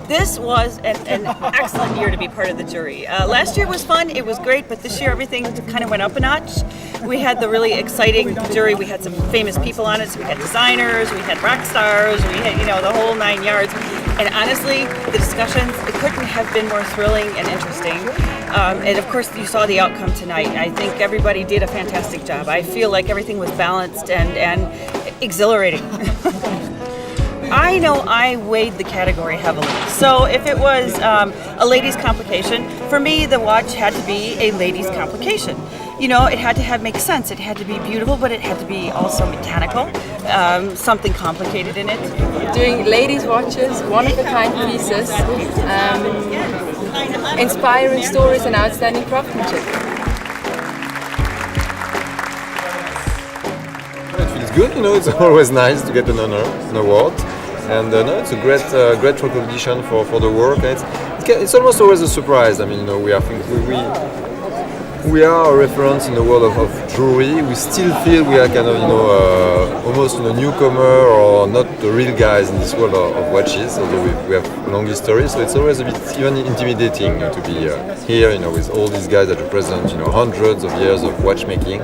This was an excellent year to be part of the jury. Last year was fun, it was great, but this year everything kind of went up a notch. We had the really exciting jury, we had some famous people on it, so we had designers, we had rock stars, we had, the whole 9 yards. And honestly, the discussions, it couldn't have been more thrilling and interesting. And of course, you saw the outcome tonight. I think everybody did a fantastic job. I feel like everything was balanced and exhilarating. I know I weighed the category heavily. So if it was a ladies' complication, for me the watch had to be a ladies' complication. It had to make sense. It had to be beautiful, but it had to be also mechanical, something complicated in it. Doing ladies' watches, one-of-a-kind pieces, inspiring stories and outstanding craftsmanship. It feels good, it's always nice to get an honor, an award. And no, it's a great recognition for the work. And it's almost always a surprise. I mean, we are a reference in the world of jewelry. We still feel we are kind of, almost a newcomer or not the real guys in this world of watches, although we have a long history. So it's always a bit even intimidating to be here, with all these guys that represent, hundreds of years of watchmaking,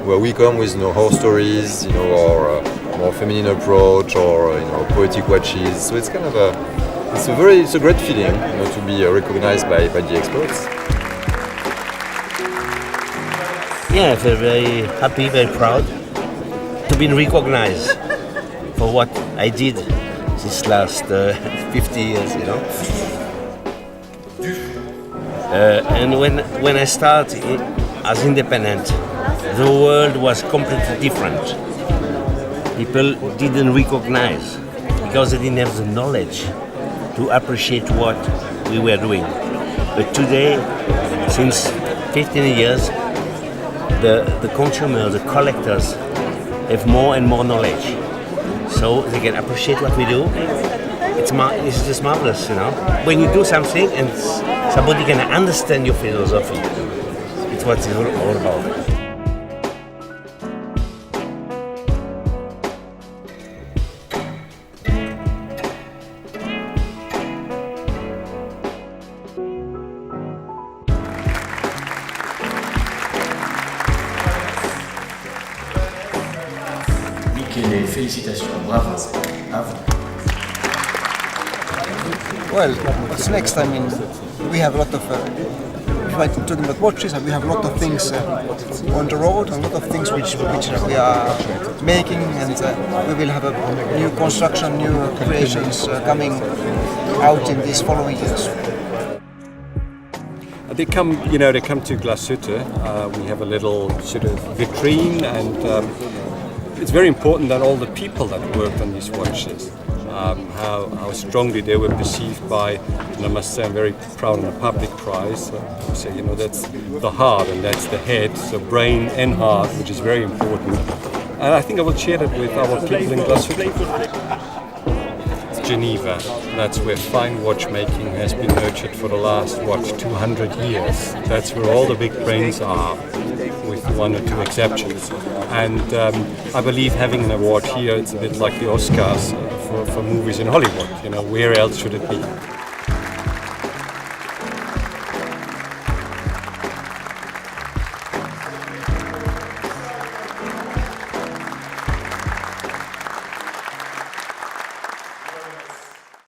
where we come with horror stories, or more feminine approach, or poetic watches. So it's kind of it's a great feeling, to be recognized by the experts. Yeah, I feel very happy, very proud to be recognized for what I did this last 50 years, And when I started as independent, the world was completely different. People didn't recognize because they didn't have the knowledge to appreciate what we were doing. But today, since 15 years, the consumers, the collectors have more and more knowledge. So they can appreciate what we do. It's just marvelous, When you do something and somebody can understand your philosophy, it's what it's all about. Les félicitations, bravo, à vous. Well, what's next? I mean, we have a lot of, if I'm talking about watches, we have a lot of things on the road, a lot of things which we are making, and we will have a new construction, new creations coming out in these following years. They come to Glashütte. We have a little sort of vitrine, and it's very important that all the people that worked on these watches, how strongly they were perceived by, and I must say I'm very proud of the public prize. So that's the heart and that's the head, so brain and heart, which is very important. And I think I will share that with our people in Glashütte. Geneva, that's where fine watchmaking has been nurtured for the last, 200 years. That's where all the big brains are, with one or two exceptions. And I believe having an award here, it's a bit like the Oscars for movies in Hollywood. Where else should it be?